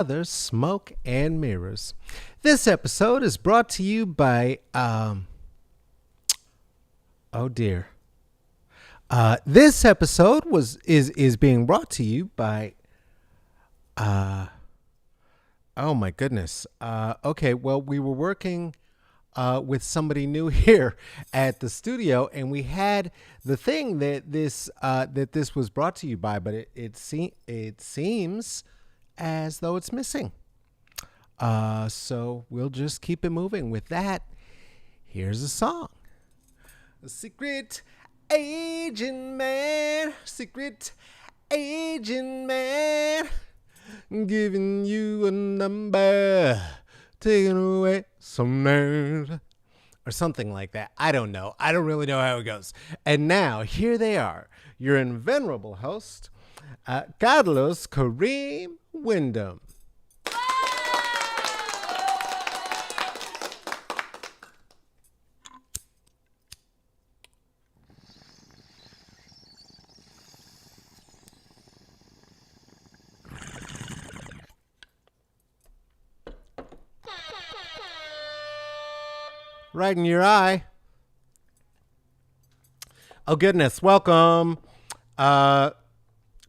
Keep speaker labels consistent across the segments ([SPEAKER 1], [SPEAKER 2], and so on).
[SPEAKER 1] Other Smoke and Mirrors. This episode is brought to you by oh dear. This episode is being brought to you by oh my goodness. Okay, well we were working with somebody new here at the studio, and we had the thing that this was brought to you by, but it seems as though it's missing. So we'll just keep it moving. With that, here's a song. Secret agent man, secret agent man, giving you a number, taking away some nerve, or something like that. I don't know. I don't really know how it goes. And now, here they are, your invenerable host, Carlos Kareem Wyndham. Right in your eye. Oh goodness, welcome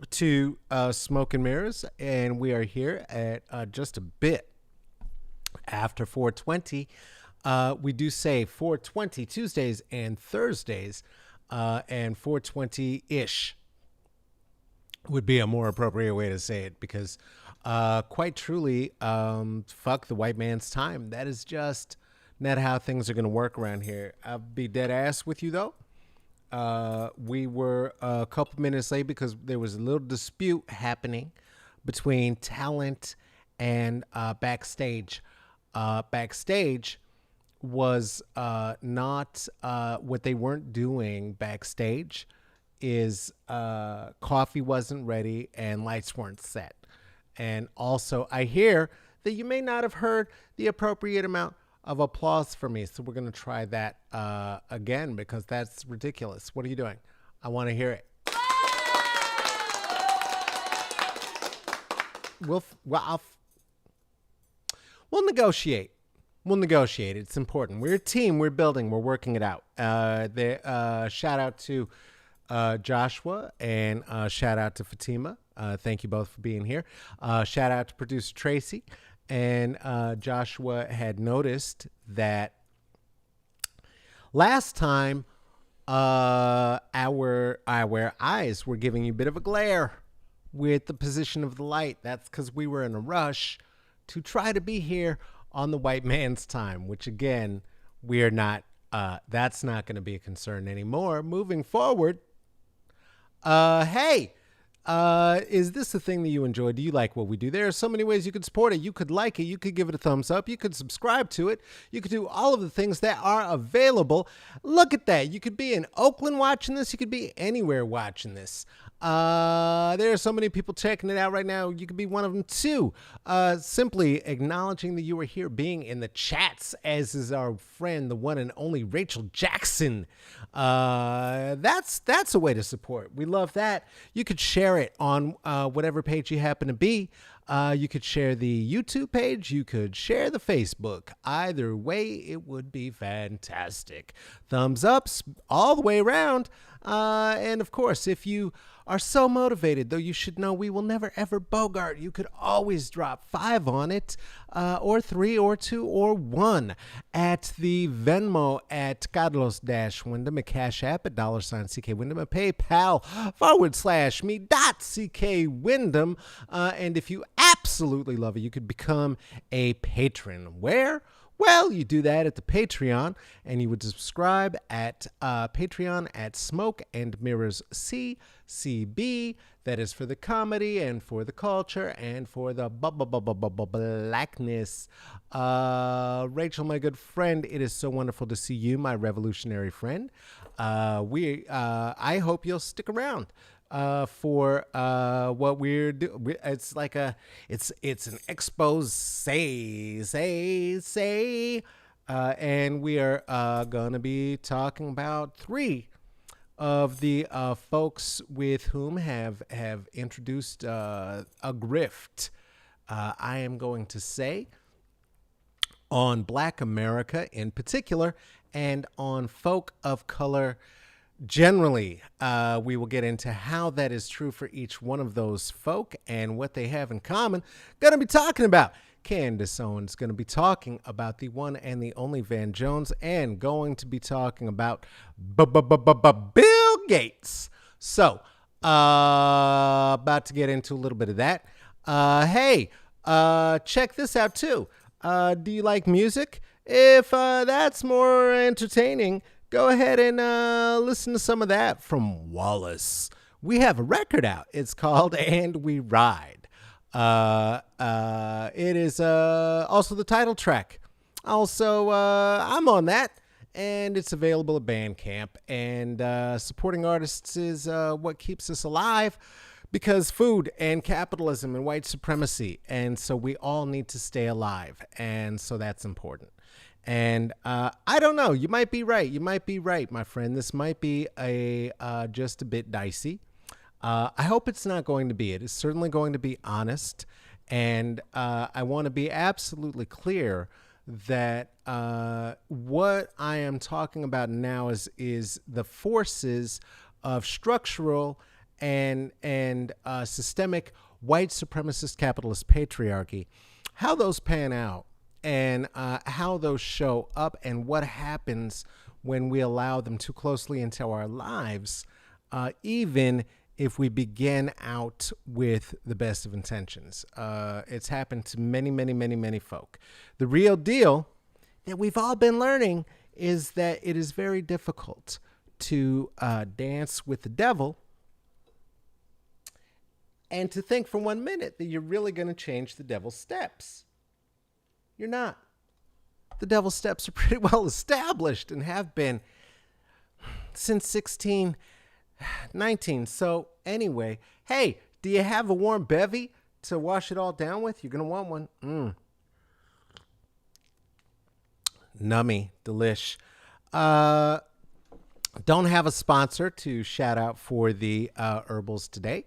[SPEAKER 1] to Smoke and Mirrors, and we are here at just a bit after 4:20. We do say 4:20 Tuesdays and Thursdays, and 4:20-ish would be a more appropriate way to say it, because quite truly, fuck the white man's time. That is just not how things are going to work around here. I'll be dead ass with you, though. We were a couple minutes late because there was a little dispute happening between talent and backstage. Backstage was not what they weren't doing. Backstage is coffee wasn't ready and lights weren't set. And also, I hear that you may not have heard the appropriate amount of applause for me. So we're going to try that again, because that's ridiculous. What are you doing? I want to hear it. We'll negotiate. We'll negotiate. It's important. We're a team. We're building. We're working it out. Shout out to Joshua, and shout out to Fatima. Thank you both for being here. Shout out to producer Tracy. And Joshua had noticed that last time our eyes were giving you a bit of a glare with the position of the light. That's because we were in a rush to try to be here on the white man's time, which again, we are not. That's not going to be a concern anymore moving forward. Hey. Is this the thing that you enjoy? Do you like what we do? There are so many ways you could support it. You could like it. You could give it a thumbs up. You could subscribe to it. You could do all of the things that are available. Look at that. You could be in Oakland watching this. You could be anywhere watching this. There are so many people checking it out right now. You could be one of them too. Simply acknowledging that you are here, being in the chats, as is our friend, the one and only Rachel Jackson. That's a way to support. We love that. You could share it on whatever page you happen to be. You could share the YouTube page. You could share the Facebook. Either way, it would be fantastic. Thumbs ups all the way around. And of course, if you are so motivated, though you should know we will never ever bogart, you could always drop 5 on it, or 3 or 2 or 1 at the Venmo at Carlos-Wyndham, a Cash App at $CK Wyndham, a PayPal /me.CK Wyndham. And if you absolutely love it, you could become a patron. Where? Well, you do that at the Patreon, and you would subscribe at Patreon at Smoke and Mirrors CCB. That is for the comedy and for the culture and for the blackness. Rachel, my good friend, it is so wonderful to see you, my revolutionary friend. I hope you'll stick around for what we're doing. It's like it's an expose, and we are gonna be talking about 3 of the folks with whom have introduced a grift I am going to say on Black America in particular and on folk of color generally. We will get into how that is true for each one of those folk and what they have in common. Going to be talking about Candace Owens, going to be talking about the one and the only Van Jones, and going to be talking about Bill Gates. So, about to get into a little bit of that. Hey, check this out too. Do you like music? If that's more entertaining, go ahead and listen to some of that from Wallace. We have a record out. It's called And We Ride. It is also the title track. Also, I'm on that, and it's available at Bandcamp. And supporting artists is what keeps us alive, because food and capitalism and white supremacy. And so we all need to stay alive. And so that's important. And I don't know. You might be right. You might be right, my friend. This might be just a bit dicey. I hope it's not going to be. It is certainly going to be honest. And I want to be absolutely clear that what I am talking about now is the forces of structural and systemic white supremacist capitalist patriarchy, how those pan out, and how those show up, and what happens when we allow them too closely into our lives, even if we begin out with the best of intentions. It's happened to many, many, many, many folk. The real deal that we've all been learning is that it is very difficult to dance with the devil and to think for 1 minute that you're really going to change the devil's steps. You're not. The devil's steps are pretty well established and have been since 1619. So anyway, hey, do you have a warm bevy to wash it all down with? You're going to want one. Nummy, delish. Don't have a sponsor to shout out for the herbals today,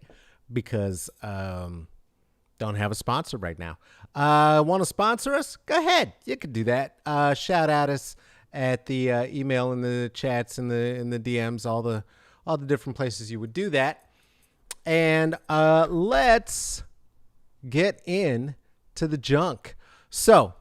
[SPEAKER 1] because don't have a sponsor right now. Want to sponsor us? Go ahead. You can do that. Shout out us at the email, in the chats, in the DMs, all the different places you would do that. And let's get in to the junk. So,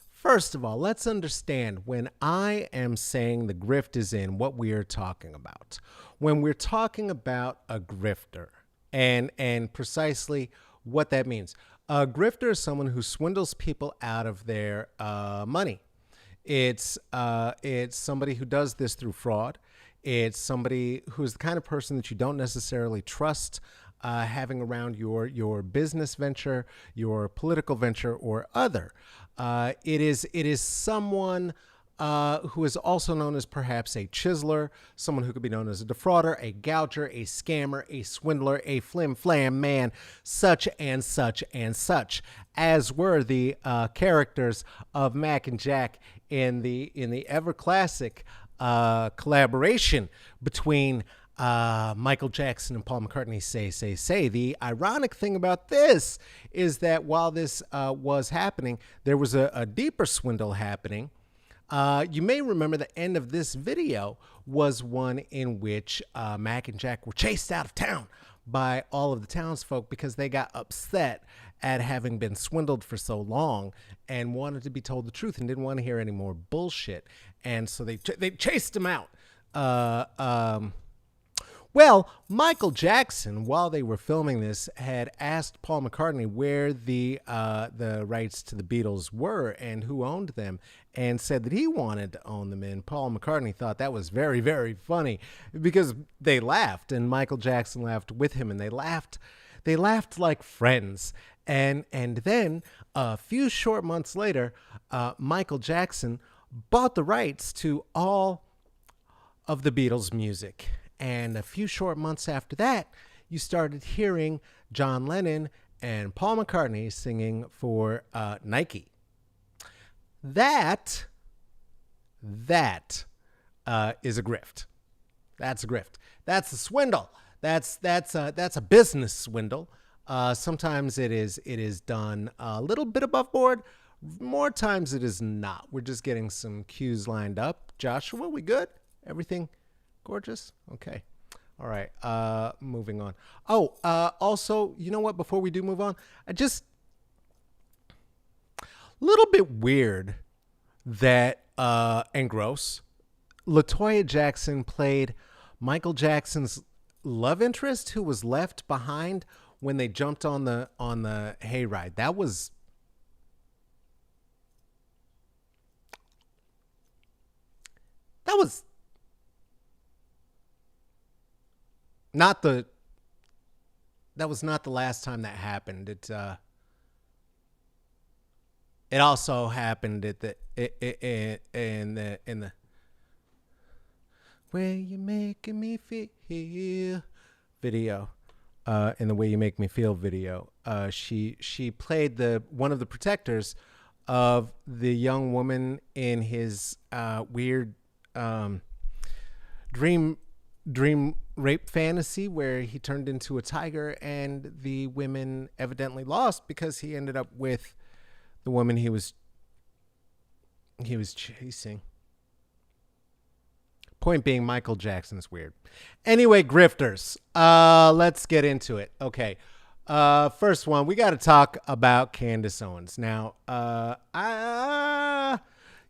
[SPEAKER 1] first of all, let's understand, when I am saying the grift is in, what we are talking about. When we're talking about a grifter, and precisely what that means. A grifter is someone who swindles people out of their money. It's somebody who does this through fraud. It's somebody who's the kind of person that you don't necessarily trust having around your business venture, your political venture, or other. It is someone who is also known as perhaps a chiseler, someone who could be known as a defrauder, a gouger, a scammer, a swindler, a flim-flam man, such and such and such, as were the characters of Mac and Jack in the ever classic collaboration between Michael Jackson and Paul McCartney, Say. The ironic thing about this is that while this was happening, there was a deeper swindle happening. You may remember the end of this video was one in which Mac and Jack were chased out of town by all of the townsfolk because they got upset at having been swindled for so long and wanted to be told the truth and didn't want to hear any more bullshit. And so they chased him out. Well, Michael Jackson, while they were filming this, had asked Paul McCartney where the rights to the Beatles were and who owned them, and said that he wanted to own them. And Paul McCartney thought that was very, very funny, because they laughed, and Michael Jackson laughed with him, and they laughed like friends. And then a few short months later, Michael Jackson bought the rights to all of the Beatles' music. And a few short months after that, you started hearing John Lennon and Paul McCartney singing for Nike. That is a grift. That's a grift. That's a swindle. That's a business swindle. Sometimes it is done a little bit above board. More times it is not. We're just getting some cues lined up. Joshua, we good? Everything gorgeous? Okay. All right. Moving on. Oh, also, you know what? Before we do move on, I just a little bit weird that and gross. LaToya Jackson played Michael Jackson's love interest who was left behind when they jumped on the hayride. That was not the that was not the last time that happened. It also happened at the in the way you making me feel video. In the way you make me feel video. She played the one of the protectors of the young woman in his weird dream rape fantasy where he turned into a tiger and the women evidently lost because he ended up with the woman he was chasing. Point being, Michael Jackson's weird. Anyway, grifters, let's get into it. Okay, first one, we got to talk about Candace Owens. Now,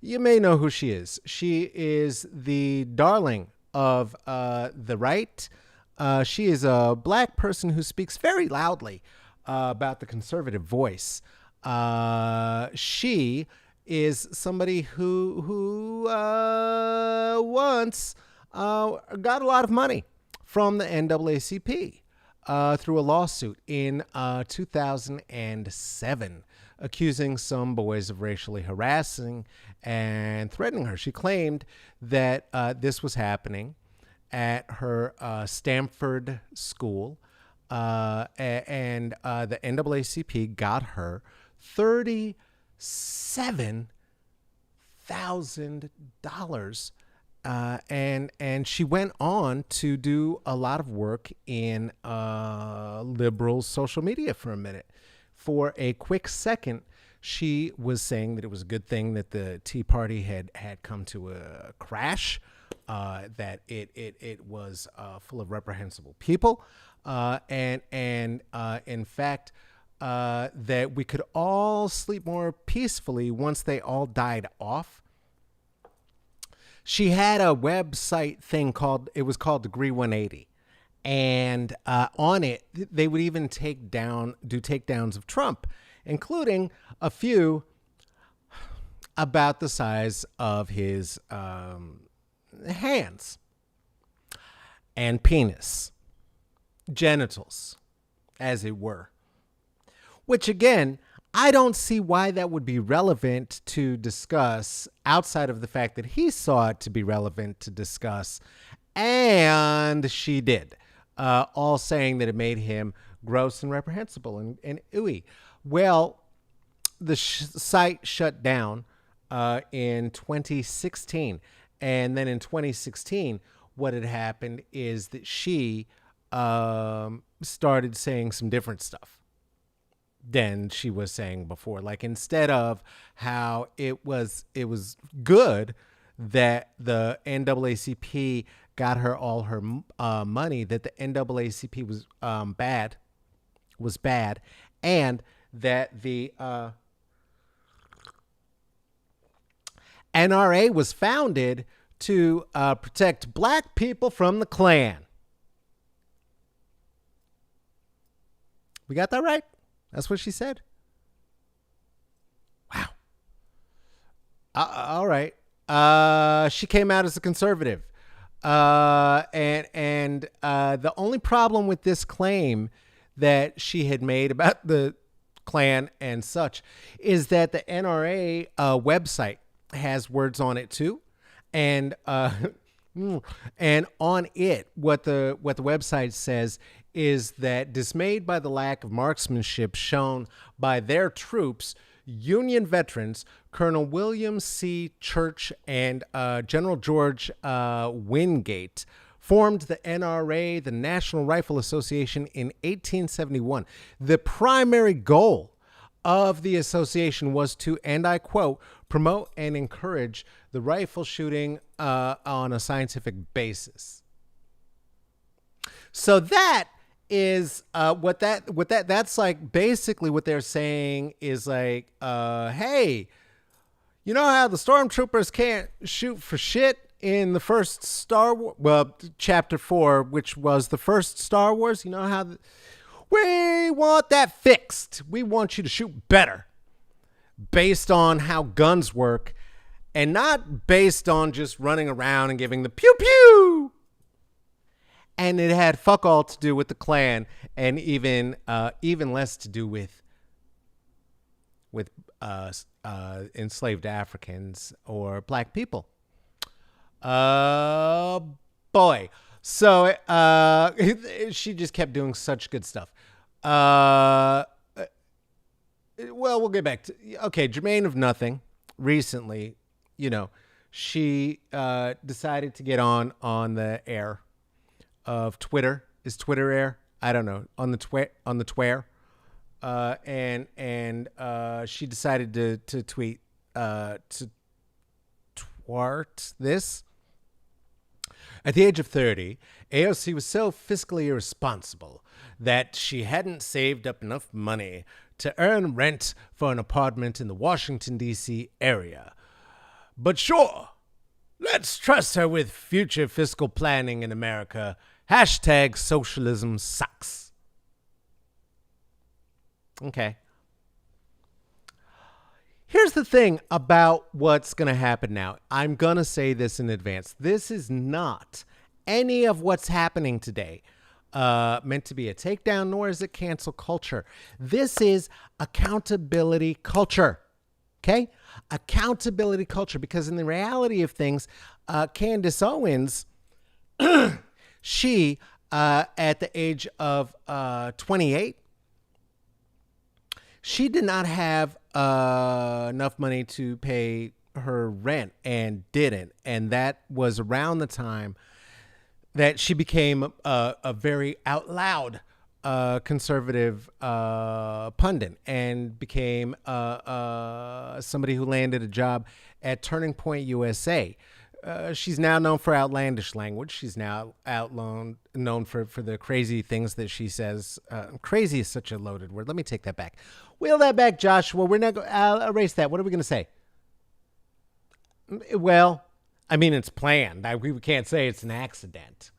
[SPEAKER 1] you may know who she is. She is the darling of the right. She is a black person who speaks very loudly about the conservative voice. She is somebody who once got a lot of money from the NAACP through a lawsuit in 2007, accusing some boys of racially harassing and threatening her. She claimed that this was happening at her Stanford school, and the NAACP got her $37,000, and she went on to do a lot of work in liberal social media for a minute. For a quick second, she was saying that it was a good thing that the Tea Party had come to a crash, that it was full of reprehensible people, and in fact, that we could all sleep more peacefully once they all died off. She had a website thing called Degree 180. And on it, they would even do takedowns of Trump, including a few about the size of his hands and penis, genitals, as it were. Which, again, I don't see why that would be relevant to discuss outside of the fact that he saw it to be relevant to discuss, and she did, all saying that it made him gross and reprehensible and ooey. Well, the site shut down in 2016, and then in 2016, what had happened is that she started saying some different stuff than she was saying before. Like, instead of how it was good that the NAACP got her all her money, that the NAACP was bad, and that the NRA was founded to protect black people from the Klan. We got that right? That's what she said. Wow. All right. She came out as a conservative. And the only problem with this claim that she had made about the Klan and such is that the NRA website has words on it too. And and on it, what the website says is that dismayed by the lack of marksmanship shown by their troops, Union veterans, Colonel William C. Church and General George Wingate formed the NRA, the National Rifle Association, in 1871. The primary goal of the association was to, and I quote, promote and encourage the rifle shooting on a scientific basis. So that is that's like basically what they're saying is like, hey, you know how the stormtroopers can't shoot for shit in the first Star Wars, well, chapter 4, which was the first Star Wars, you know how we want that fixed. We want you to shoot better based on how guns work and not based on just running around and giving the pew pew. And it had fuck all to do with the Klan, and even less to do with enslaved Africans or black people. Boy. So she just kept doing such good stuff. Well, we'll get back to, okay, Jermaine of Nothing recently, she decided to get on the air of Twitter. Is Twitter air? I don't know. On the Twitter. And she decided to tweet to twart this. At the age of 30, AOC was so fiscally irresponsible that she hadn't saved up enough money to earn rent for an apartment in the Washington, D.C. area. But sure, let's trust her with future fiscal planning in America. Hashtag socialism sucks. Okay. Here's the thing about what's going to happen now. I'm going to say this in advance. This is not any of what's happening today meant to be a takedown, nor is it cancel culture. This is accountability culture. Okay? Accountability culture. Because in the reality of things, Candace Owens, she, at the age of 28, she did not have enough money to pay her rent and didn't. And that was around the time that she became a very out loud conservative pundit and became somebody who landed a job at Turning Point USA. She's now known for outlandish language. She's now known for the crazy things that she says. Crazy is such a loaded word. Let me take that back. Wheel that back, Joshua. We're not. I'll erase that. What are we going to say? Well, I mean, it's planned. We can't say it's an accident.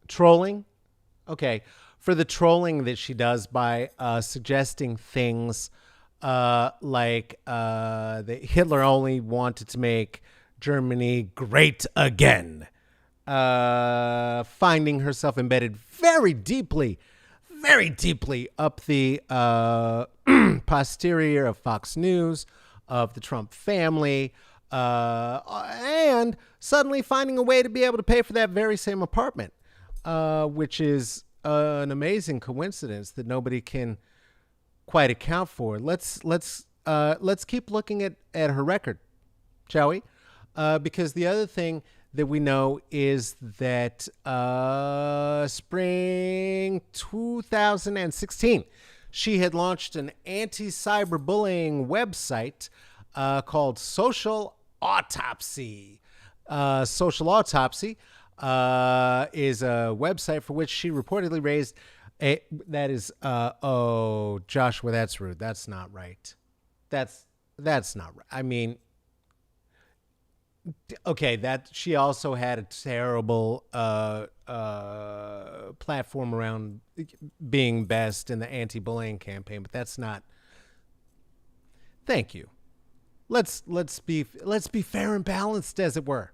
[SPEAKER 1] Trolling? Okay. For the trolling that she does by suggesting things like that Hitler only wanted to make Germany great again. Finding herself embedded very deeply up the posterior of Fox News, of the Trump family, and suddenly finding a way to be able to pay for that very same apartment, which is an amazing coincidence that nobody can quite account for. Let's keep looking at her record, shall we? Because the other thing that we know is that spring 2016, she had launched an anti-cyberbullying website called Social Autopsy. Social Autopsy is a website for which she reportedly raised oh, Joshua, that's rude. That's not right. That's not right. I mean, okay, that she also had a terrible platform around being best in the anti-bullying campaign, but that's not. Thank you. Let's be fair and balanced, as it were.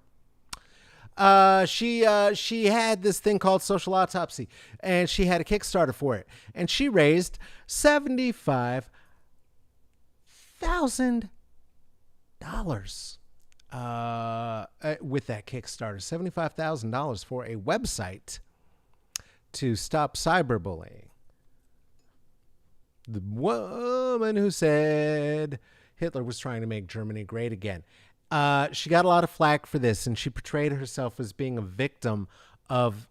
[SPEAKER 1] She had this thing called Social Autopsy, and she had a Kickstarter for it, and she raised $75,000 with that Kickstarter. $75,000 for a website to stop cyberbullying. The woman who said Hitler was trying to make Germany great again. She got a lot of flack for this, and she portrayed herself as being a victim of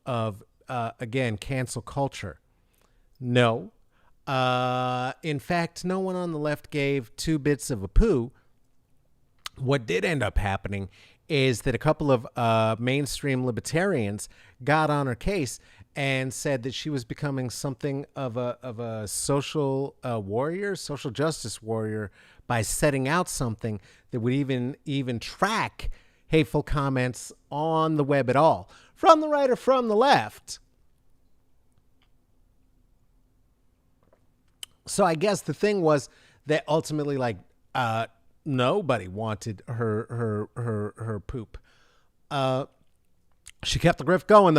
[SPEAKER 1] again, cancel culture. No. In fact, no one on the left gave two bits of a poo. What did end up happening is that a couple of mainstream libertarians got on her case and said that she was becoming something of a social warrior, social justice warrior, by setting out something that would even track hateful comments on the web at all, from the right or from the left. So I guess the thing was that ultimately, like, nobody wanted her poop. She kept the grift going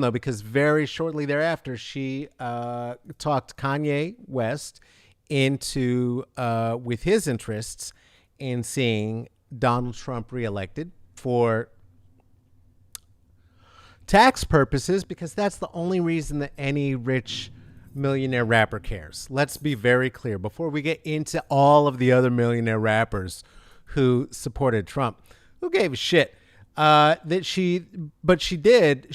[SPEAKER 1] though. Because very shortly thereafter, she talked Kanye West into with his interests in seeing Donald Trump reelected for tax purposes, because that's the only reason that any rich millionaire rapper cares. Let's be very clear before we get into all of the other millionaire rappers who supported Trump. Who gave a shit? But she did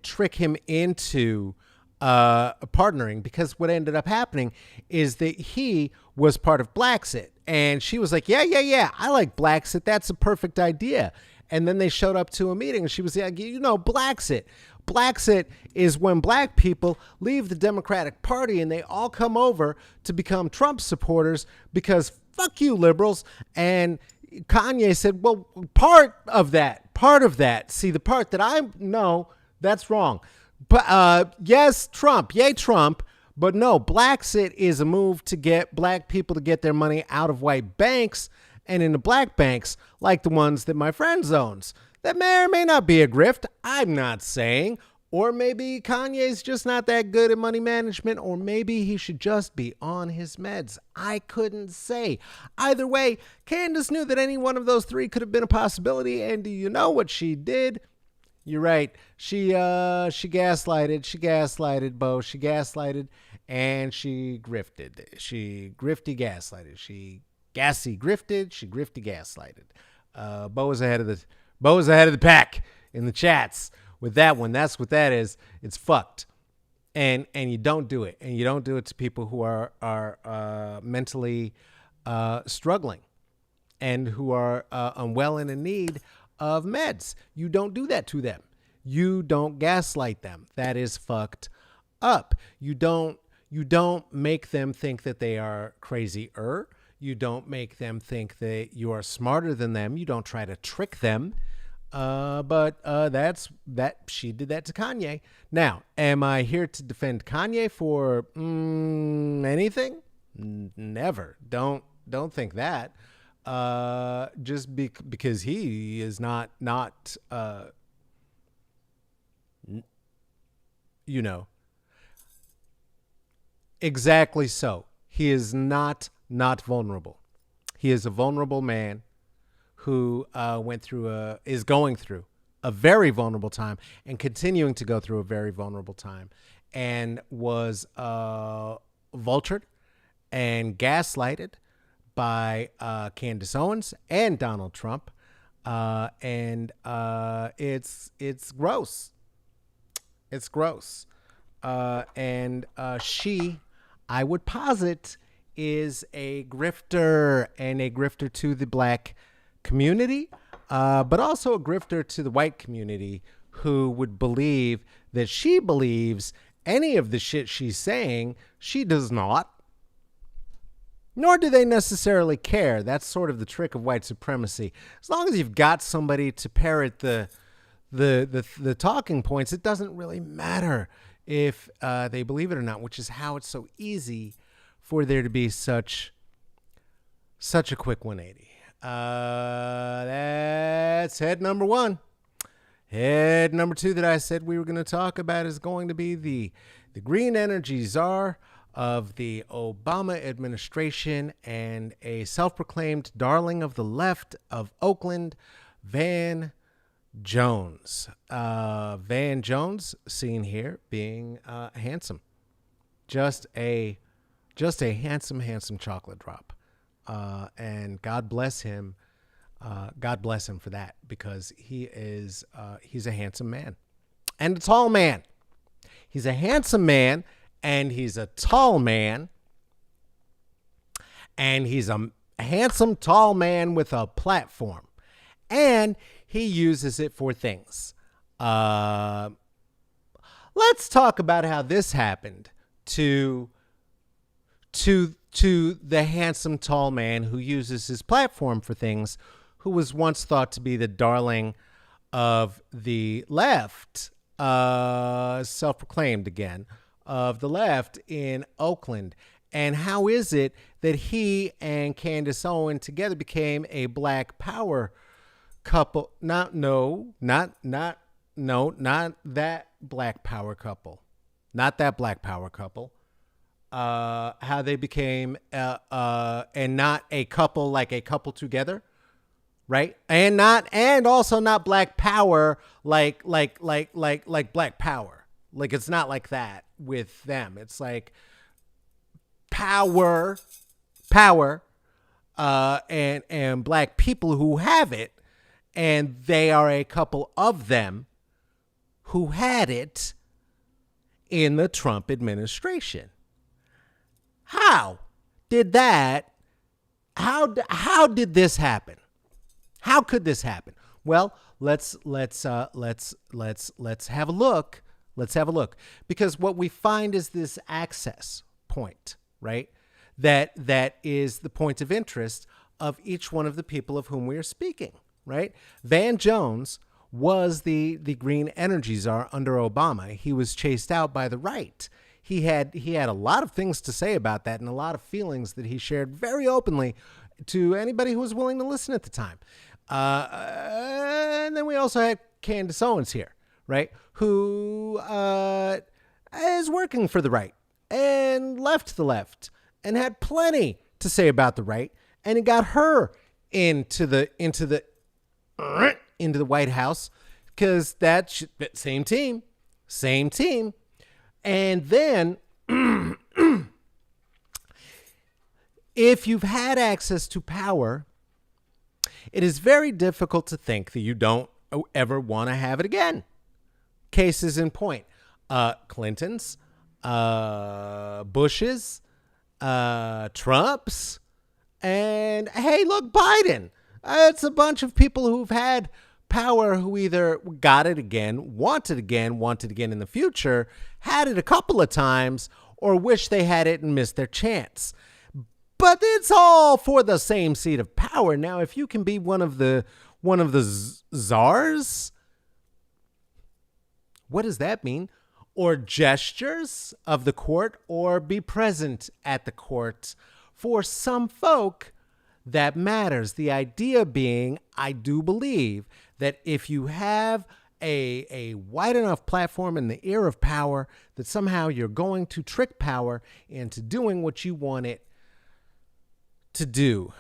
[SPEAKER 1] trick him into partnering, because what ended up happening is that he was part of Blacksit, and she was like, yeah, I like Blacksit. That's a perfect idea. And then they showed up to a meeting, and she was like, Blacksit. Blacksit is when black people leave the Democratic Party and they all come over to become Trump supporters because fuck you, liberals. And Kanye said, well, part of that. See, the part that no, that's wrong. But yes, Trump, yay, Trump. But no, Blacksit is a move to get black people to get their money out of white banks and into black banks like the ones that my friend owns. That may or may not be a grift. I'm not saying. Or maybe Kanye's just not that good at money management, or maybe he should just be on his meds. I couldn't say. Either way, Candace knew that any one of those three could have been a possibility, and do you know what she did? You're right. She gaslighted, Bo. She gaslighted, and she grifted. She grifty gaslighted. She gassy grifted. She grifty gaslighted. Bo was ahead of the pack in the chats with that one. That's what that is. It's fucked. And you don't do it. And you don't do it to people who are mentally struggling and who are unwell and in need of meds. You don't do that to them. You don't gaslight them. That is fucked up. You don't make them think that they are crazier. You don't make them think that you are smarter than them. You don't try to trick them. But she did that to Kanye. Now, am I here to defend Kanye for anything? Never. Don't think that. Because he is not exactly so. He is not vulnerable. He is a vulnerable man who is going through a very vulnerable time and continuing to go through a very vulnerable time, and was vultured and gaslighted by Candace Owens and Donald Trump, and it's gross. It's gross, and she, I would posit, is a grifter, and a grifter to the black community, but also a grifter to the white community, who would believe that she believes any of the shit she's saying. She does not. Nor do they necessarily care. That's sort of the trick of white supremacy. As long as you've got somebody to parrot the talking points, it doesn't really matter if they believe it or not, which is how it's so easy for there to be such a quick 180. That's head number one. Head number two that I said we were going to talk about is going to be the green energy czar of the Obama administration and a self-proclaimed darling of the left of Oakland, Van Jones. Van Jones, seen here being handsome. Just a handsome chocolate drop. And God bless him God bless him for that, because he's a handsome man and a tall man. He's a handsome man and he's a tall man, and he's a handsome tall man with a platform, and he uses it for things. Let's talk about how this happened to the handsome tall man who uses his platform for things, who was once thought to be the darling of the left, self-proclaimed again, of the left in Oakland. And how is it that he and Candace Owen together became a Black Power couple? Not that Black Power couple. Not that Black Power couple. How they became and not a couple, like a couple together, right? And also not Black Power like Black Power. Like, it's not like that with them. It's like power, and Black people who have it, and they are a couple of them who had it in the Trump administration. How did this happen? How could this happen? Well, let's have a look. Let's have a look, because what we find is this access point, right? That is the point of interest of each one of the people of whom we are speaking, right? Van Jones was the green energy czar under Obama. He was chased out by the right. He had a lot of things to say about that, and a lot of feelings that he shared very openly to anybody who was willing to listen at the time. And then we also had Candace Owens here, right, who is working for the right and left the left and had plenty to say about the right, and it got her into the White House, because that same team. And then if you've had access to power, it is very difficult to think that you don't ever want to have it again. Cases in point: Clintons, Bushes, Trumps, and hey, look, Biden. It's a bunch of people who've had power, who either got it again, want it again in the future, had it a couple of times, or wish they had it and missed their chance. But it's all for the same seat of power. Now, if you can be one of the czars, what does that mean? Or gestures of the court, or be present at the court. For some folk, that matters. The idea being, I do believe that if you have a wide enough platform in the ear of power, that somehow you're going to trick power into doing what you want it to do.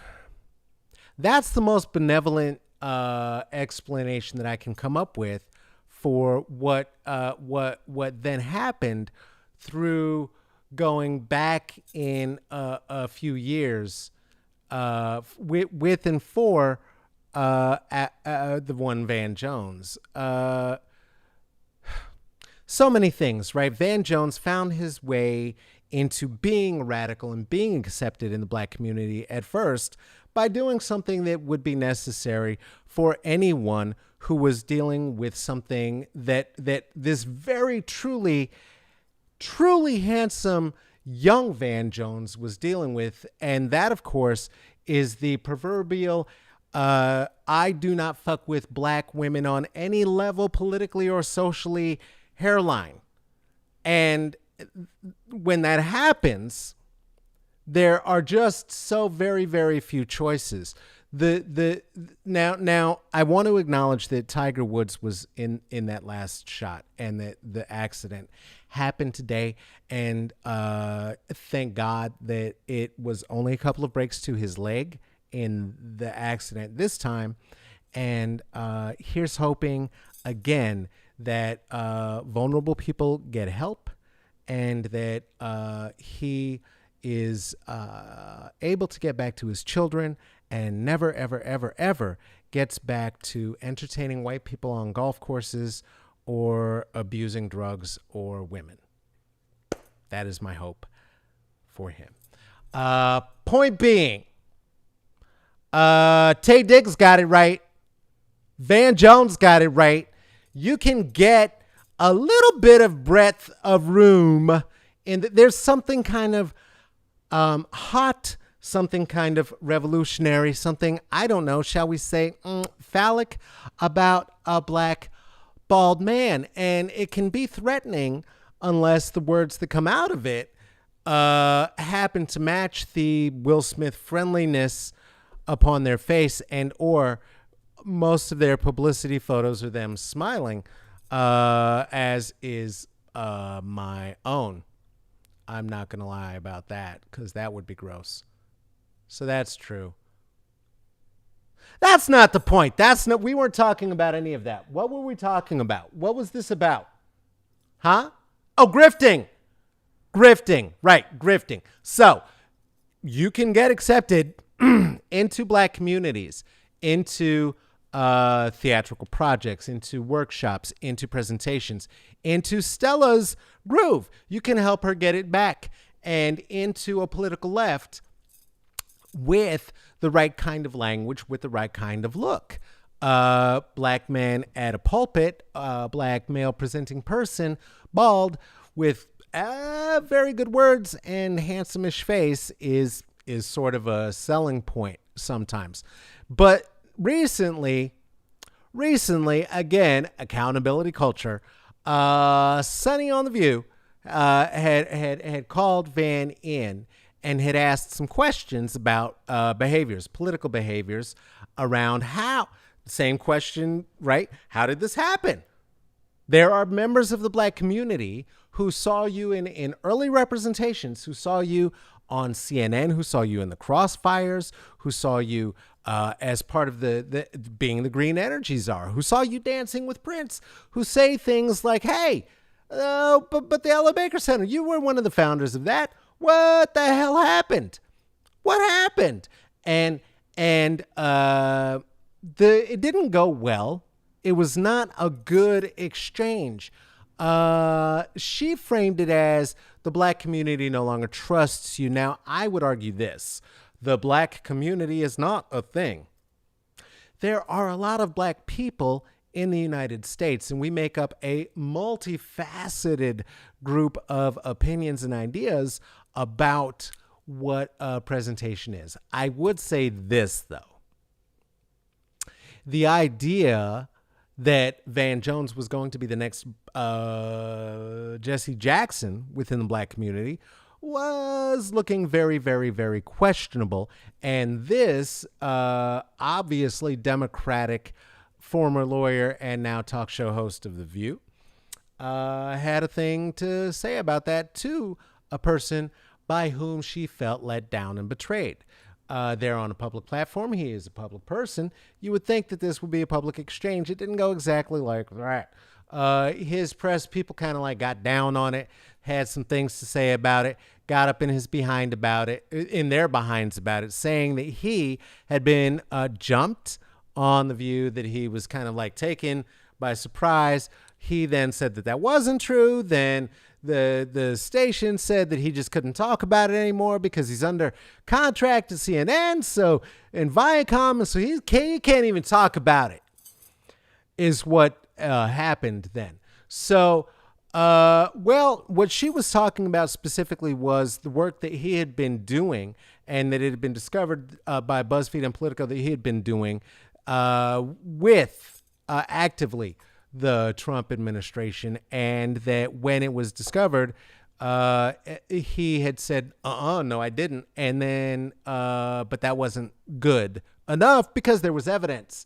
[SPEAKER 1] That's the most benevolent explanation that I can come up with for what then happened through going back in a few years with and for the one Van Jones. So many things, right? Van Jones found his way into being radical and being accepted in the Black community at first by doing something that would be necessary for anyone who was dealing with something that this very truly handsome young Van Jones was dealing with. And that, of course, is the proverbial I do not fuck with Black women on any level, politically or socially, hairline. And when that happens, there are just so very, very few choices. Now I want to acknowledge that Tiger Woods was in that last shot, and that the accident happened today, and thank God that it was only a couple of breaks to his leg in the accident this time. And here's hoping again that vulnerable people get help, and that he is able to get back to his children and never, ever, ever, ever gets back to entertaining white people on golf courses or abusing drugs or women. That is my hope for him. Point being, Taye Diggs got it right. Van Jones got it right. You can get a little bit of breadth of room there's something kind of hot, something kind of revolutionary, something, I don't know, shall we say, phallic about a black bald man. And it can be threatening unless the words that come out of it happen to match the Will Smith friendliness upon their face, and or most of their publicity photos are them smiling, as is my own. I'm not going to lie about that because that would be gross. So that's true. That's not the point. We weren't talking about any of that. What were we talking about? What was this about? Huh? Oh, grifting. Grifting. Right. Grifting. So you can get accepted into black communities, into theatrical projects, into workshops, into presentations, into Stella's groove. You can help her get it back, and into a political left with the right kind of language, with the right kind of look. Black man at a pulpit, black male presenting person, bald, with very good words and handsome-ish face is sort of a selling point sometimes. But recently, again, accountability culture, Sonny on The View had called Van in and had asked some questions about political behaviors around how, same question, right? How did this happen? There are members of the black community who saw you in early representations, who saw you on CNN, who saw you in the Crossfires, who saw you as part of the being the green energy czar, who saw you dancing with Prince, who say things like, hey, but the Ella Baker Center, you were one of the founders of that. What the hell happened? What happened? And it didn't go well. It was not a good exchange. She framed it as the black community no longer trusts you. Now, I would argue this. The black community is not a thing. There are a lot of black people in the United States, and we make up a multifaceted group of opinions and ideas about what a presentation is. I would say this, though. The idea that Van Jones was going to be the next Jesse Jackson within the black community was looking very, very, very questionable. And this obviously Democratic former lawyer and now talk show host of The View had a thing to say about that to a person by whom she felt let down and betrayed. They're on a public platform. He is a public person. You would think that this would be a public exchange. It didn't go exactly like that. His press people kind of like got down on it, had some things to say about it, got up in his behind about it, in their behinds about it, saying that he had been jumped on The View, that he was kind of like taken by surprise. He then said that wasn't true. Then the station said that he just couldn't talk about it anymore because he's under contract to CNN, and Viacom, and so he can't even talk about it, is what happened then. So, what she was talking about specifically was the work that he had been doing, and that it had been discovered by BuzzFeed and Politico that he had been doing with actively the Trump administration, and that when it was discovered, he had said, no, I didn't. And then, but that wasn't good enough because there was evidence.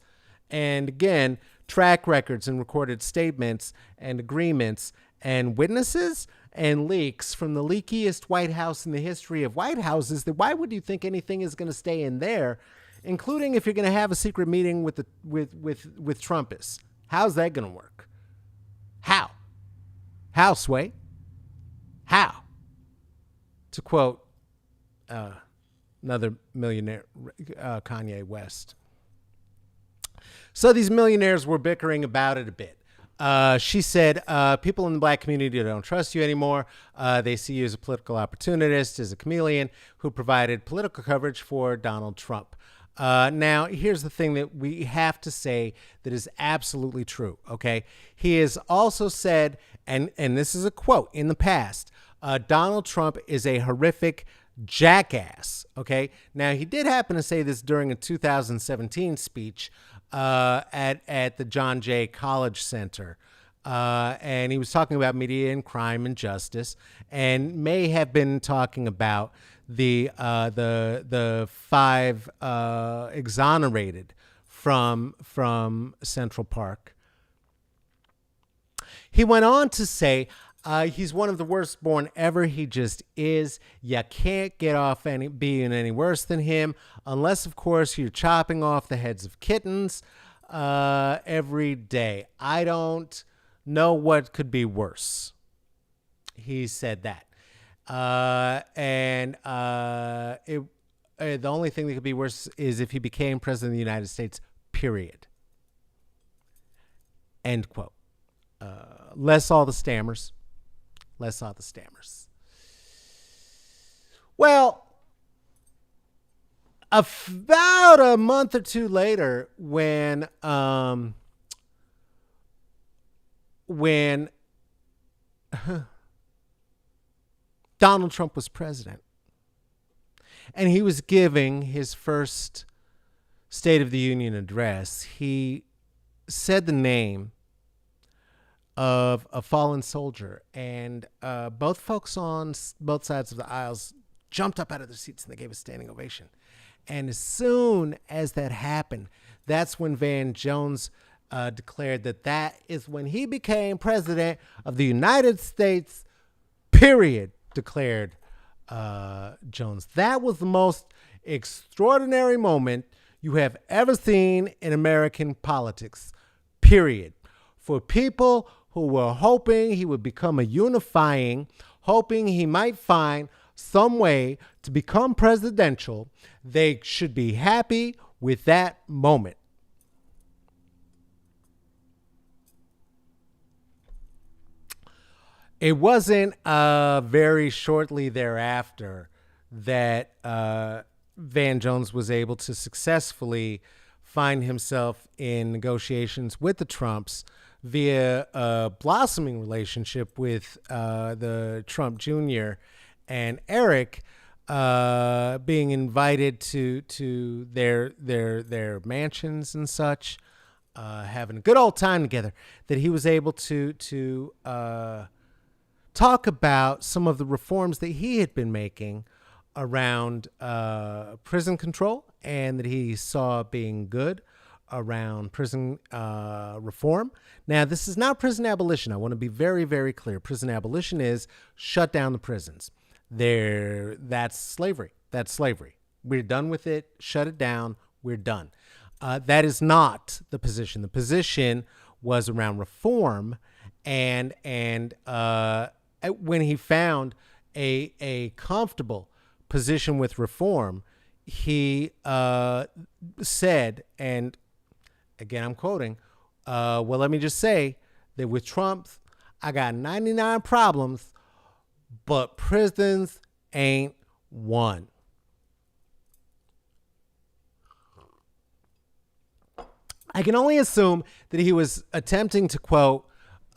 [SPEAKER 1] And again, track records and recorded statements and agreements and witnesses and leaks from the leakiest White House in the history of White Houses. That why would you think anything is going to stay in there, including if you're going to have a secret meeting with Trumpists? How's that going to work? How, Sway? How? To quote another millionaire, Kanye West. So these millionaires were bickering about it a bit. She said, people in the black community don't trust you anymore. They see you as a political opportunist, as a chameleon who provided political coverage for Donald Trump. Now, here's the thing that we have to say that is absolutely true, okay? He has also said, and this is a quote in the past, Donald Trump is a horrific jackass, okay? Now, he did happen to say this during a 2017 speech at the John Jay College Center. And he was talking about media and crime and justice, and may have been talking about the 5 exonerated from Central Park. He went on to say, he's one of the worst born ever. He just is. You can't get off being any worse than him, unless, of course, you're chopping off the heads of kittens every day. I don't know what could be worse. He said that. The only thing that could be worse is if he became president of the United States, period. End quote. Less all the stammers. Less all the stammers. Well, about a month or two later, when Donald Trump was president, and he was giving his first State of the Union address, he said the name of a fallen soldier, and both folks on both sides of the aisles jumped up out of their seats and they gave a standing ovation. And as soon as that happened, that's when Van Jones declared that is when he became president of the United States, period, declared Jones. That was the most extraordinary moment you have ever seen in American politics, period. For people who were hoping he would become a unifying, hoping he might find some way to become presidential, they should be happy with that moment. It wasn't very shortly thereafter that Van Jones was able to successfully find himself in negotiations with the Trumps via a blossoming relationship with the Trump Jr. and Eric, being invited to their mansions and such, having a good old time together, that he was able to talk about some of the reforms that he had been making around prison control, and that he saw being good around prison reform. Now, this is not prison abolition. I want to be very, very clear. Prison abolition is shut down the prisons. That's slavery. That's slavery. We're done with it. Shut it down. We're done. That is not the position. The position was around reform, and when he found a comfortable position with reform, he said, and again, I'm quoting, well, let me just say that with Trump, I got 99 problems, but prisons ain't one. I can only assume that he was attempting to quote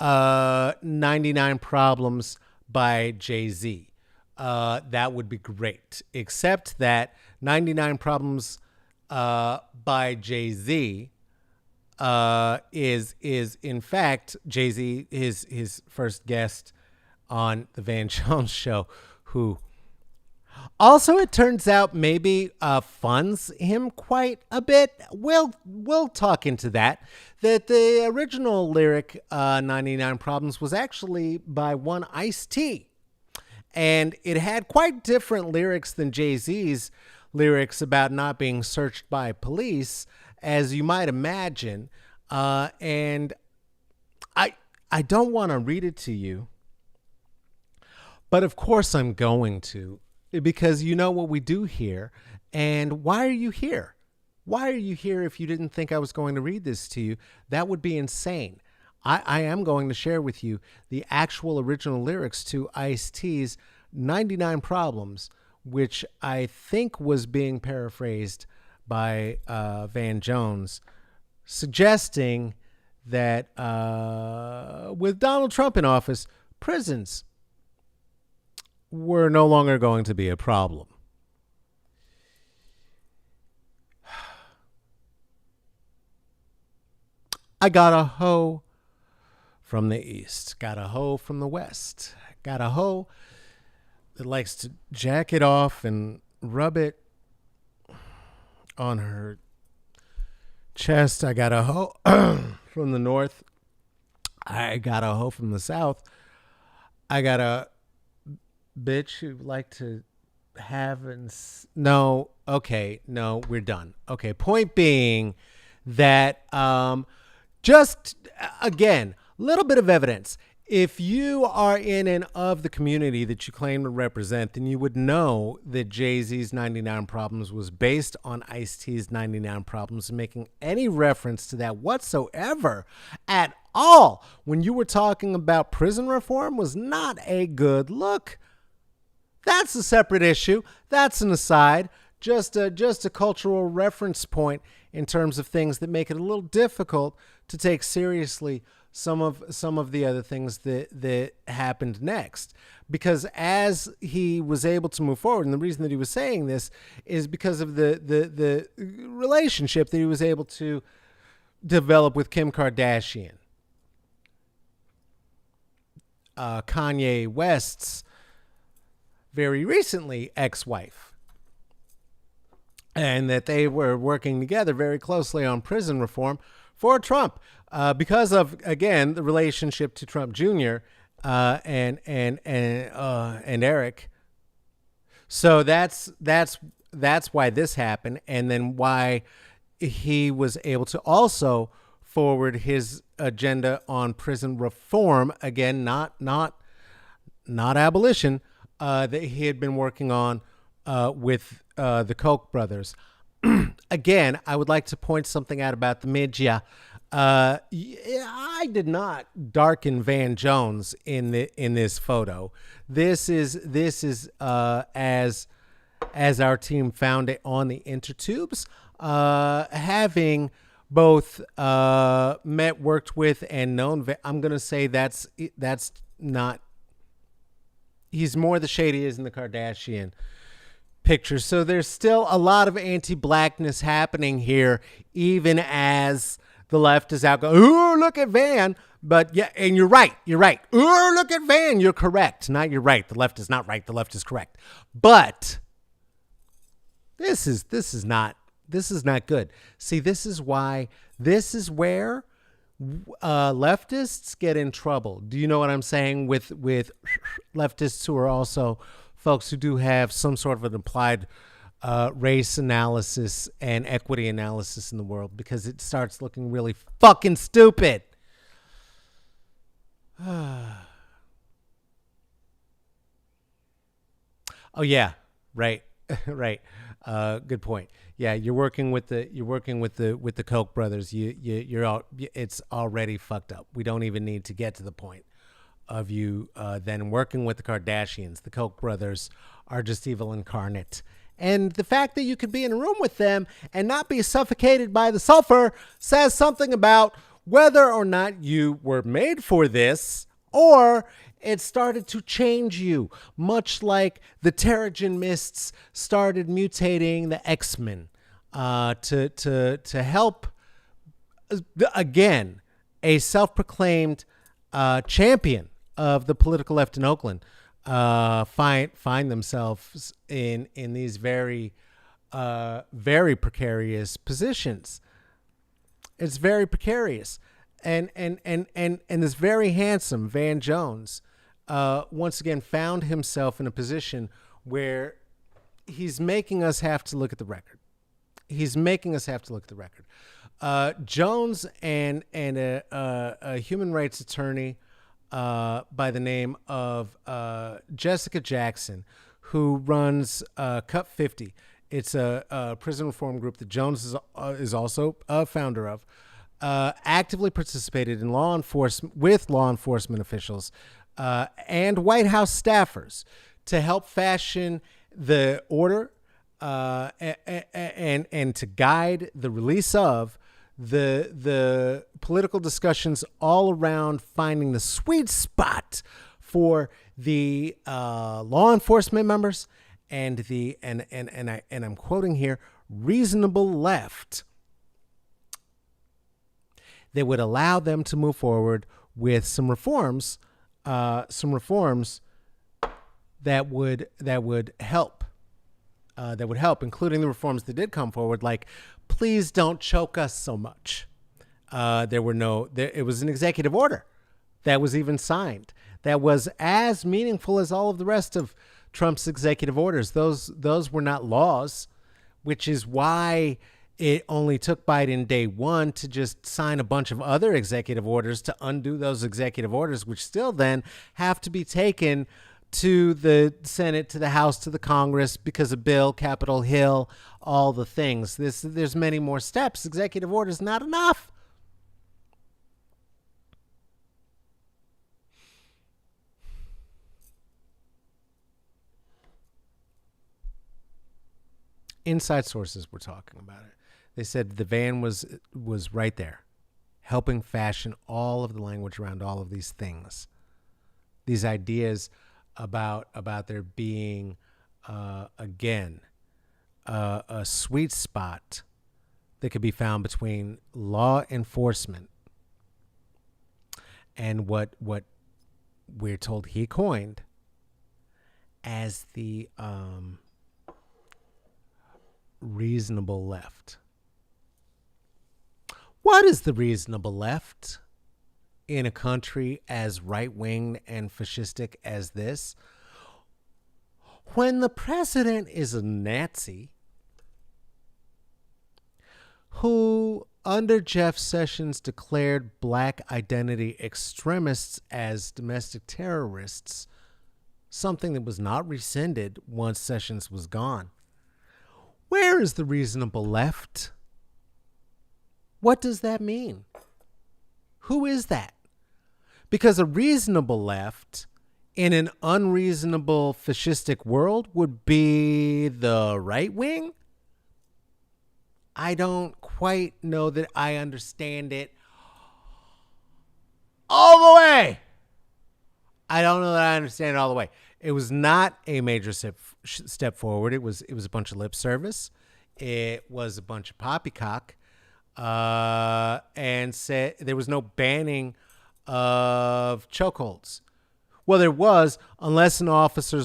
[SPEAKER 1] 99 Problems by Jay-Z. That would be great, except that 99 Problems by Jay-Z is in fact Jay-Z, his first guest on the Van Jones show, who also, it turns out, maybe funds him quite a bit. We'll talk into that. That the original lyric, 99 Problems, was actually by one Ice-T. And it had quite different lyrics than Jay-Z's lyrics about not being searched by police, as you might imagine. And I don't want to read it to you, but of course I'm going to. because you know what we do here. And why are you here? Why are you here if you didn't think I was going to read this to you? That would be insane. I am going to share with you the actual original lyrics to Ice-T's 99 Problems, which I think was being paraphrased by Van Jones, suggesting that with Donald Trump in office, prisons were no longer going to be a problem. I got a hoe from the east, got a hoe from the west, got a hoe that likes to jack it off and rub it on her chest. I got a hoe from the north. I got a hoe from the south. I got a bitch who like to have and no. Okay, no, we're done. Okay, point being that just again, a little bit of evidence. If you are in and of the community that you claim to represent, then you would know that Jay-Z's 99 Problems was based on Ice-T's 99 Problems, making any reference to that whatsoever at all when you were talking about prison reform was not a good look. That's a separate issue. That's an aside. Just a cultural reference point in terms of things that make it a little difficult to take seriously some of the other things that happened next. Because as he was able to move forward, and the reason that he was saying this is because of the relationship that he was able to develop with Kim Kardashian, Kanye West's very recently ex-wife, and that they were working together very closely on prison reform for Trump, because of, again, the relationship to Trump Jr. And Eric. So that's why this happened, and then why he was able to also forward his agenda on prison reform, again, not abolition, that he had been working on with the Koch brothers. Again, I would like to point something out about the media. I did not darken Van Jones in this photo. This is as our team found it on the intertubes, having both worked with and known. I'm gonna say that's not. He's more the shade he is in the Kardashian picture. So there's still a lot of anti-blackness happening here, even as the left is out going, "Ooh, look at Van." But yeah, and you're right. "Ooh, look at Van." You're correct. Not you're right. The left is not right. The left is correct. But this is not good. See, this is where leftists get in trouble. Do you know what I'm saying? With leftists who are also folks who do have some sort of an applied race analysis and equity analysis in the world, because it starts looking really fucking stupid. Oh yeah, right, right. Good point. Yeah, you're working with the Koch brothers. It's already fucked up. We don't even need to get to the point of you then working with the Kardashians. The Koch brothers are just evil incarnate. And the fact that you could be in a room with them and not be suffocated by the sulfur says something about whether or not you were made for this, or it started to change you, much like the Terrigen mists started mutating the X-Men to help, again, a self-proclaimed champion of the political left in Oakland find themselves in these very precarious positions. It's very precarious, and this very handsome Van Jones once again found himself in a position where he's making us have to look at the record. Jones and a human rights attorney by the name of Jessica Jackson, who runs Cut 50. It's a prison reform group that Jones is also a founder of. Actively participated in law enforcement officials and White House staffers to help fashion the order and to guide the release of the political discussions all around finding the sweet spot for the law enforcement members and I'm quoting here, reasonable left that would allow them to move forward with some reforms that would help, including the reforms that did come forward, like please don't choke us so much. It was an executive order that was even signed that was as meaningful as all of the rest of Trump's executive orders. Those were not laws, which is why it only took Biden day one to just sign a bunch of other executive orders to undo those executive orders, which still then have to be taken to the Senate, to the House, to the Congress because of bill, Capitol Hill, all the things. There's many more steps. Executive orders not enough. Inside sources were talking about it. They said the van was right there, helping fashion all of the language around all of these things, these ideas about there being again a sweet spot that could be found between law enforcement and what we're told he coined as the reasonable left. What is the reasonable left in a country as right-winged and fascistic as this? When the president is a Nazi who, under Jeff Sessions, declared black identity extremists as domestic terrorists, something that was not rescinded once Sessions was gone. Where is the reasonable left? What does that mean? Who is that? Because a reasonable left in an unreasonable fascistic world would be the right wing. I don't quite know that I understand it all the way. I don't know that I understand it all the way. It was not a major step forward. It was a bunch of lip service. It was a bunch of poppycock. And said there was no banning of chokeholds. Well, there was, unless an officer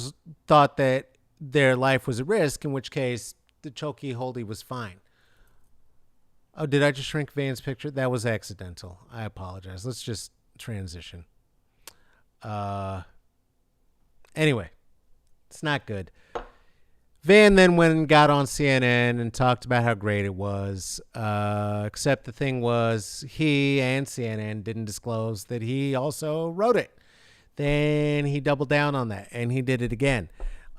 [SPEAKER 1] thought that their life was at risk, in which case the chokeholdy was fine. Oh, did I just shrink Van's picture? That was accidental. I apologize. Let's just transition. Anyway, it's not good. Van then went and got on CNN and talked about how great it was, except the thing was he and CNN didn't disclose that he also wrote it. Then he doubled down on that, and he did it again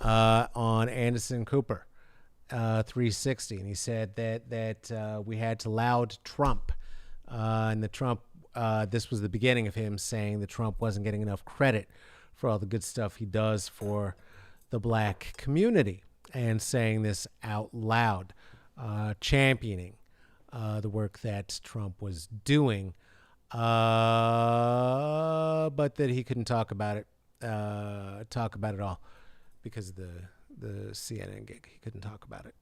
[SPEAKER 1] on Anderson Cooper 360. And he said that we had to loud Trump, and the Trump, this was the beginning of him saying that Trump wasn't getting enough credit for all the good stuff he does for the black community. And saying this out loud, championing the work that Trump was doing, but that he couldn't talk about it all because of the CNN gig. He couldn't talk about it.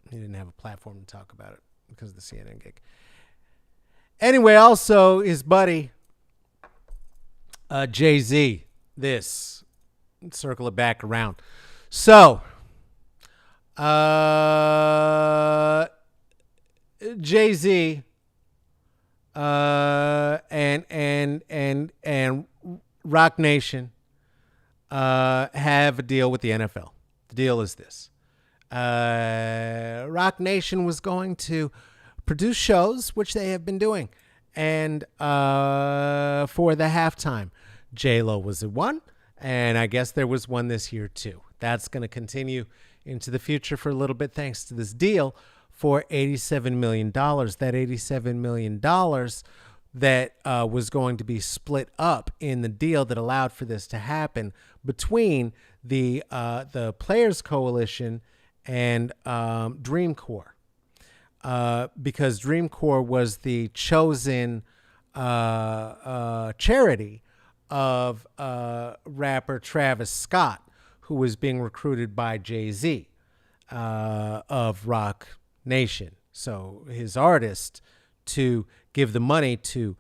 [SPEAKER 1] He didn't have a platform to talk about it because of the CNN gig. Anyway, also his buddy Jay-Z. This circle it back around. So, Jay-Z and Rock Nation have a deal with the NFL. The deal is this: Rock Nation was going to produce shows, which they have been doing, and for the halftime, J-Lo was at one. And I guess there was one this year too. That's going to continue into the future for a little bit thanks to this deal for $87 million. That $87 million that was going to be split up in the deal that allowed for this to happen between the Players Coalition and Dream Corps. Because Dream Corps was the chosen charity of rapper Travis Scott, who was being recruited by Jay-Z of Rock Nation. So his artist to give the money to,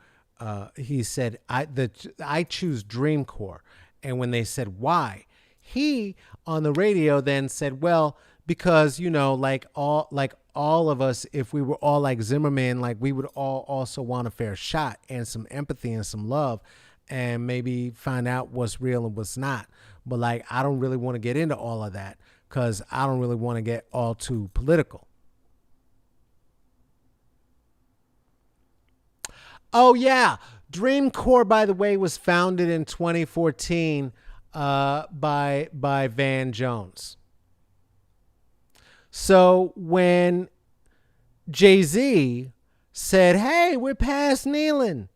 [SPEAKER 1] he said, I choose Dream Corps. And when they said, why? He on the radio then said, well, because, you know, like all of us, if we were all like Zimmerman, like we would all also want a fair shot and some empathy and some love and maybe find out what's real and what's not. But like, I don't really want to get into all of that because I don't really want to get all too political. Oh, yeah. Dream Corps, by the way, was founded in 2014 by Van Jones. So when Jay-Z said, hey, we're past kneeling,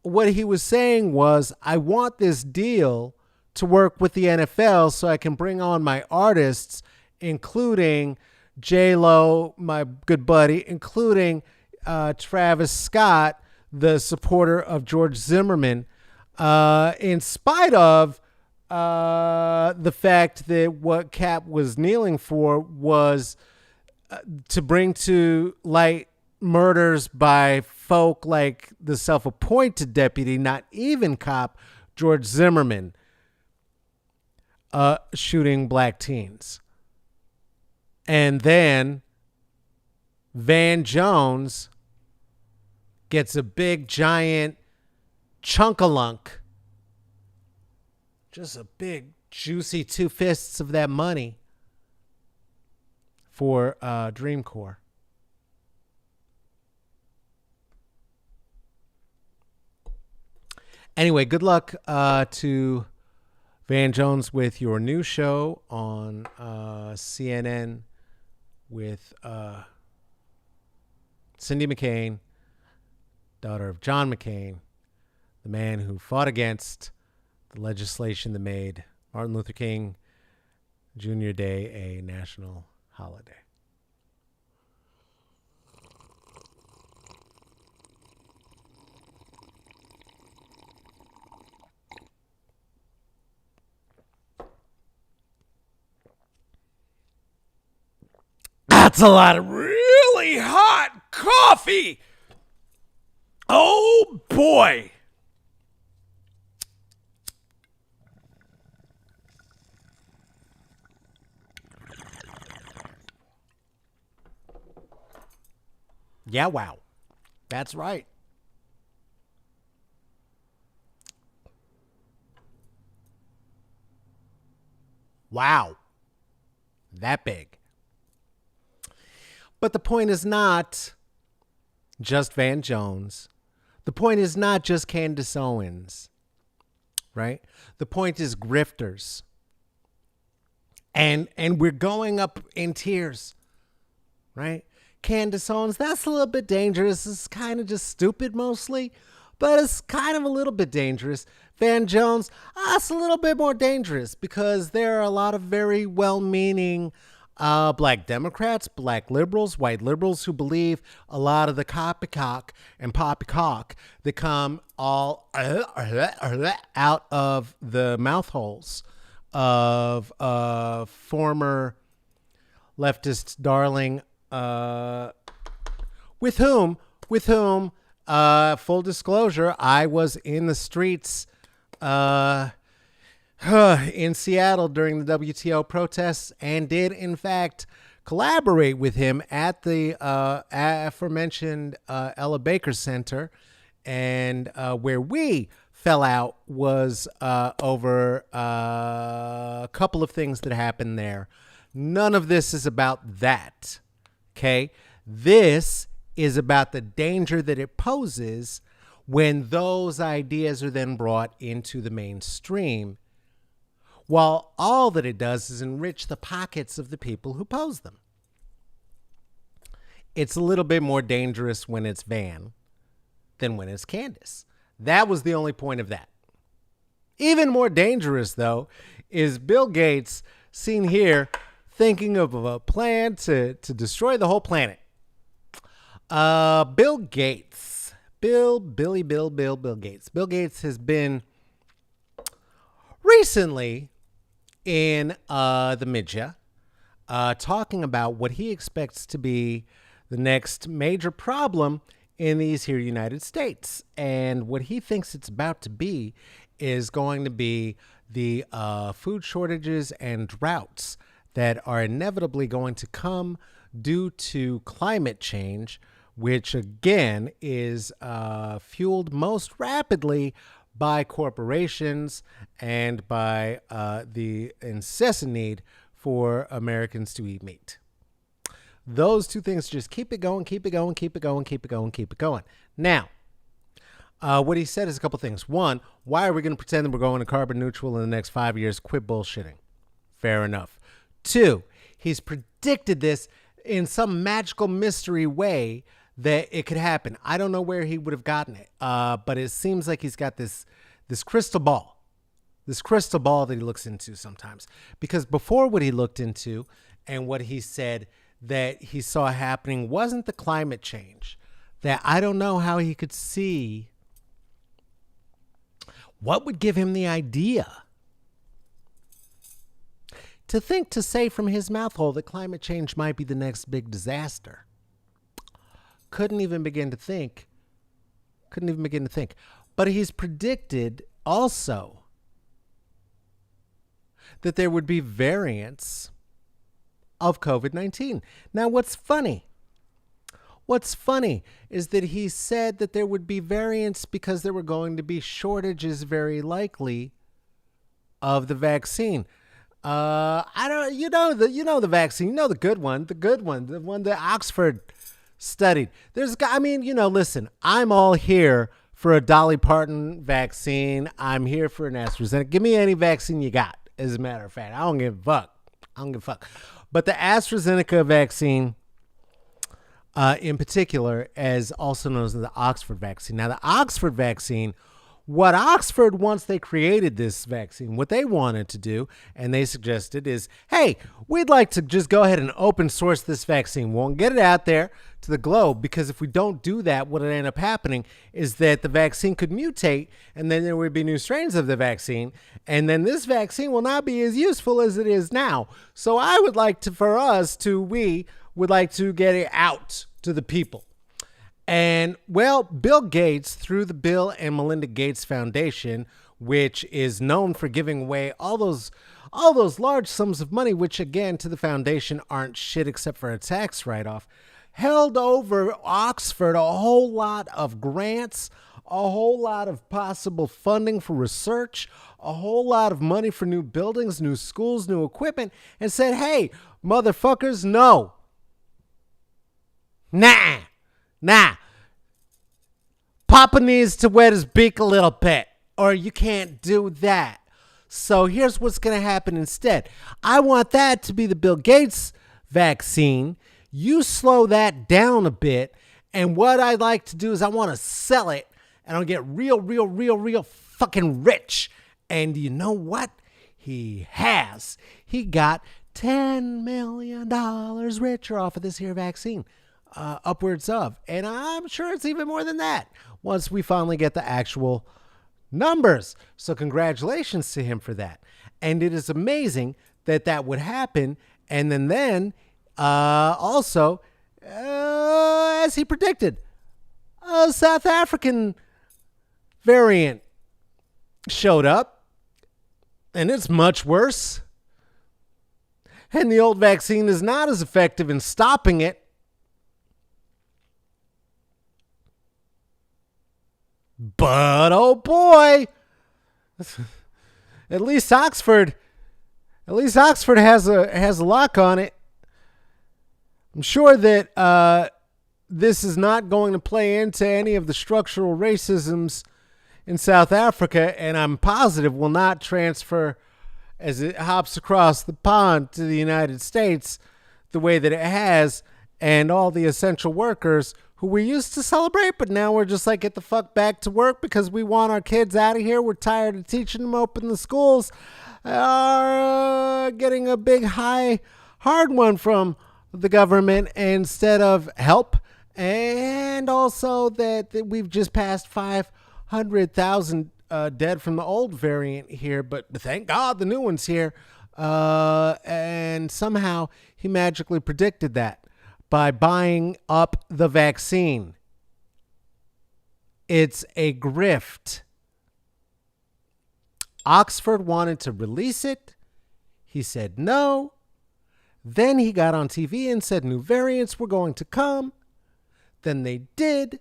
[SPEAKER 1] what he was saying was, I want this deal to work with the NFL so I can bring on my artists, including J-Lo, my good buddy, including Travis Scott, the supporter of George Zimmerman, in spite of the fact that what Cap was kneeling for was to bring to light murders by folk like the self-appointed deputy, not even cop, George Zimmerman, shooting black teens. And then Van Jones gets a big giant chunk-a-lunk, just a big juicy 2 fists of that money for Dream Corps. Anyway, good luck to Van Jones with your new show on CNN with Cindy McCain, daughter of John McCain, the man who fought against the legislation that made Martin Luther King Jr. Day a national holiday. That's a lot of really hot coffee. Oh, boy. Yeah, wow. That's right. Wow. That big. But the point is not just Van Jones. The point is not just Candace Owens, right? The point is grifters. And we're going up in tiers, right? Candace Owens, that's a little bit dangerous. It's kind of just stupid mostly, but it's kind of a little bit dangerous. Van Jones, that's a little bit more dangerous because there are a lot of very well-meaning black Democrats, black liberals, white liberals who believe a lot of the copycock and poppycock that come all out of the mouth holes of former leftist darling, with whom, full disclosure, I was in the streets in Seattle during the WTO protests and did, in fact, collaborate with him at the aforementioned Ella Baker Center. And where we fell out was over a couple of things that happened there. None of this is about that, okay? This is about the danger that it poses when those ideas are then brought into the mainstream, while all that it does is enrich the pockets of the people who pose them. It's a little bit more dangerous when it's Van than when it's Candace. That was the only point of that. Even more dangerous, though, is Bill Gates seen here thinking of a plan to destroy the whole planet. Bill Gates. Bill Gates. Bill Gates has been recently in the media talking about what he expects to be the next major problem in these here United States. And what he thinks it's about to be is going to be the food shortages and droughts that are inevitably going to come due to climate change, which again is fueled most rapidly by corporations and by the incessant need for Americans to eat meat. Those two things just keep it going, keep it going, keep it going, keep it going, keep it going. Now, what he said is a couple things. One, why are we going to pretend that we're going to carbon neutral in the next 5 years? Quit bullshitting. Fair enough. Two, he's predicted this in some magical mystery way that it could happen. I don't know where he would have gotten it, but it seems like he's got this crystal ball. This crystal ball that he looks into sometimes. Because before, what he looked into and what he said that he saw happening wasn't the climate change. That I don't know how he could see what would give him the idea to say from his mouth hole that climate change might be the next big disaster. Couldn't even begin to think. But he's predicted also that there would be variants of COVID-19. Now, what's funny is that he said that there would be variants because there were going to be shortages, very likely, of the vaccine. The vaccine, the good one, the one that Oxford studied. Listen, I'm all here for a Dolly Parton vaccine. I'm here for an AstraZeneca. Give me any vaccine you got, as a matter of fact. I don't give a fuck. But the AstraZeneca vaccine, in particular, as also known as the Oxford vaccine. Now, the Oxford vaccine, what Oxford, once they created this vaccine, what they wanted to do, and they suggested is, hey, we'd like to just go ahead and open source this vaccine. We'll get it out there to the globe, because if we don't do that, what would end up happening is that the vaccine could mutate, and then there would be new strains of the vaccine, and then this vaccine will not be as useful as it is now. So I would like to, we would like to get it out to the people. And, well, Bill Gates, through the Bill and Melinda Gates Foundation, which is known for giving away all those large sums of money, which, again, to the foundation aren't shit except for a tax write-off, held over Oxford a whole lot of grants, a whole lot of possible funding for research, a whole lot of money for new buildings, new schools, new equipment, and said, hey, motherfuckers, no. Nah. Papa needs to wet his beak a little bit, or you can't do that. So here's what's going to happen instead. I want that to be the Bill Gates vaccine. You slow that down a bit, and what I'd like to do is I want to sell it, and I'll get real fucking rich. And you know what? He has. He got $10 million richer off of this here vaccine. Upwards of. And I'm sure it's even more than that once we finally get the actual numbers. So congratulations to him for that. And it is amazing that that would happen. And then also, as he predicted, a South African variant showed up, and it's much worse. And the old vaccine is not as effective in stopping it. But oh boy, at least Oxford has a lock on it. I'm sure that this is not going to play into any of the structural racisms in South Africa, and I'm positive will not transfer as it hops across the pond to the United States the way that it has, and all the essential workers who we used to celebrate, but now we're just like, get the fuck back to work because we want our kids out of here. We're tired of teaching them, open the schools, are getting a big, high, hard one from the government instead of help. And also that we've just passed 500,000 dead from the old variant here, but thank God the new one's here. And somehow he magically predicted that by buying up the vaccine. It's a grift. Oxford wanted to release it. He said no. Then he got on TV and said new variants were going to come. Then they did.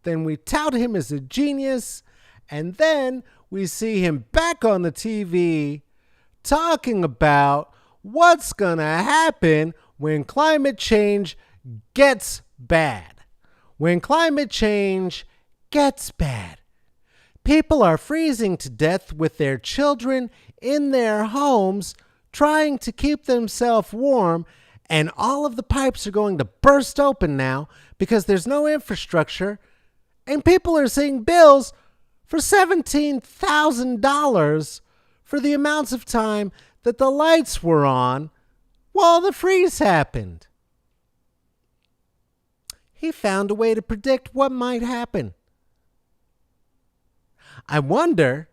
[SPEAKER 1] Then we tout him as a genius. And then we see him back on the TV talking about what's going to happen when climate change gets bad. When climate change gets bad. People are freezing to death with their children in their homes trying to keep themselves warm, and all of the pipes are going to burst open now because there's no infrastructure, and people are seeing bills for $17,000 for the amounts of time that the lights were on while the freeze happened. He found a way to predict what might happen. I wonder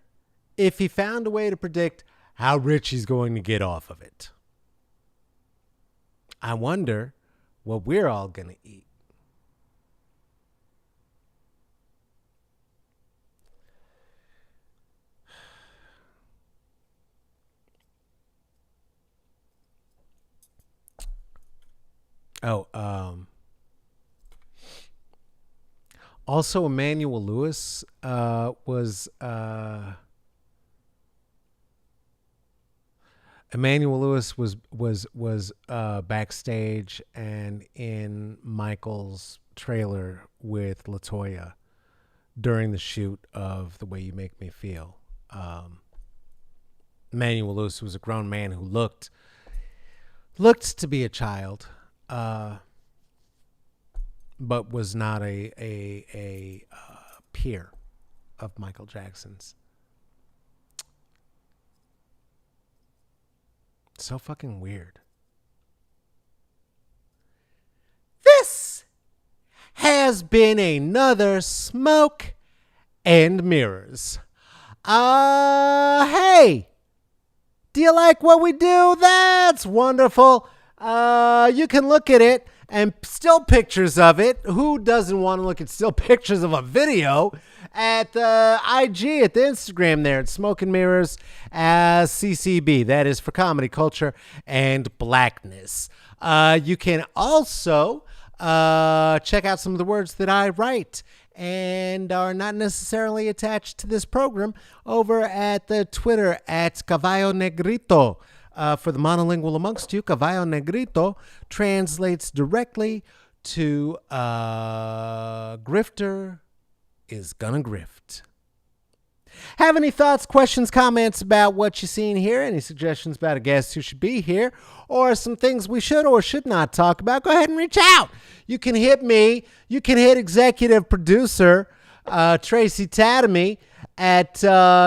[SPEAKER 1] if he found a way to predict how rich he's going to get off of it. I wonder what we're all going to eat. Also, Emmanuel Lewis was backstage and in Michael's trailer with LaToya during the shoot of The Way You Make Me Feel. Emmanuel Lewis was a grown man who looked to be a child, but was not a peer of Michael Jackson's. So fucking weird. This has been another Smoke and Mirrors. Hey, do you like what we do? That's wonderful. You can look at it and still pictures of it. Who doesn't want to look at still pictures of a video at the IG, at the Instagram there? It's Smoke and Mirrors as CCB. That is for comedy, culture, and blackness. You can also check out some of the words that I write and are not necessarily attached to this program over at the Twitter at Caballo Negrito. For the monolingual amongst you, Caballo Negrito translates directly to grifter is gonna grift. Have any thoughts, questions, comments about what you've seen here? Any suggestions about a guest who should be here? Or some things we should or should not talk about? Go ahead and reach out. You can hit me. You can hit executive producer Tracy Tatamy at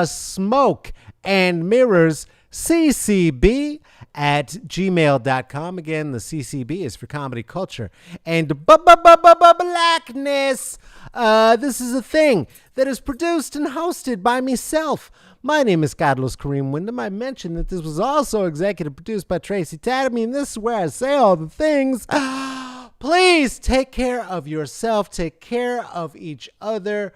[SPEAKER 1] Smoke and Mirrors CCB at gmail.com. Again, the CCB is for comedy, culture, and blackness. This is a thing that is produced and hosted by myself. My name is Carlos Kareem Wyndham. I mentioned that this was also executive produced by Tracy Tatamy, and this is where I say all the things. Please take care of yourself. Take care of each other.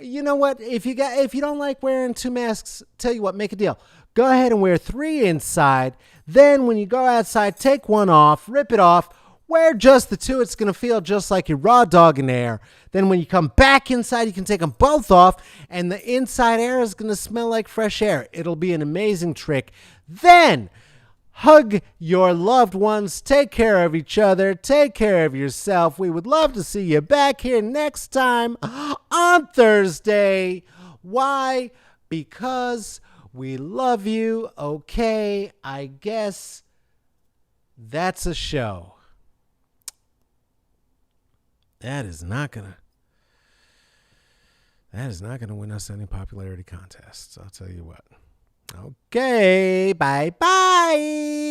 [SPEAKER 1] You know what? If you don't like wearing two masks, tell you what, make a deal. Go ahead and wear 3 inside. Then when you go outside, take one off, rip it off, wear just the 2. It's going to feel just like you're raw dogging air. Then when you come back inside, you can take them both off, and the inside air is going to smell like fresh air. It'll be an amazing trick. Then Hug your loved ones. Take care of each other. Take care of yourself. We would love to see you back here next time on Thursday. Why? Because we love you. Okay, I guess that's a show. That is not gonna win us any popularity contests. I'll tell you what. Okay, bye-bye.